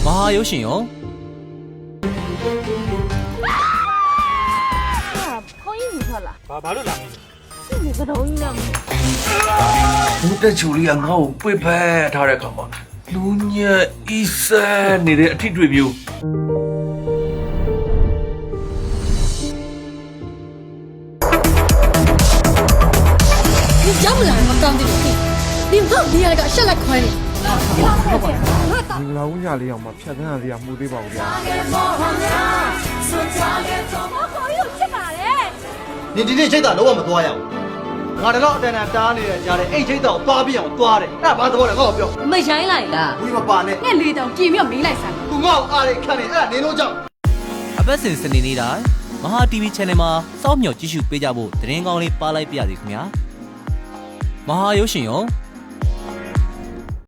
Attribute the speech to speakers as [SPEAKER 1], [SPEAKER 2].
[SPEAKER 1] မဟာရုပ်ရှင်ရော
[SPEAKER 2] ခေါင်းရင်းနေထွက်လာ
[SPEAKER 3] ဘာလို့လာမလဲ
[SPEAKER 2] ရှင်းနေကတော့ကြီးလား
[SPEAKER 4] ဘူးတက်ချူလေးကငါ့ကိုပိတ်ဖက်ထားတဲ့ခါမှာလူညက်အီဆန်နေတဲ့အထီးတွေမျိုး
[SPEAKER 5] 你讲不来我当的你，你好厉害个，谁来快你？
[SPEAKER 6] မင်္ဂလာဦးညလေးအောင်မှာဖြတ်သန်းရလေးကမှုသေးပါဘူးဗျာ
[SPEAKER 2] ခေါင်းရင်းချစ်ပါလေ
[SPEAKER 7] 你今天这单老我们多呀？我这老在那家里家里，哎，这单多比样多的，那把多的我标，
[SPEAKER 5] 没ဆိုင်လိုက်လား
[SPEAKER 7] 为什么办呢？
[SPEAKER 5] ငါလေတောင်ကြည်မြောက်မေးလိုက်စမ်း
[SPEAKER 7] 不我阿里看的，哎，你老讲。
[SPEAKER 1] အပတ်စဉ်စနေနေ့တိုင်းမဟာ TV Channel မှာစောင့်မျှော်ကြည့်ရှုပေးကြဖို့သတင်းကောင်းလေးပါလိုက်ပြရစီခင်ဗျာမဟာရုပ်ရှင်ရော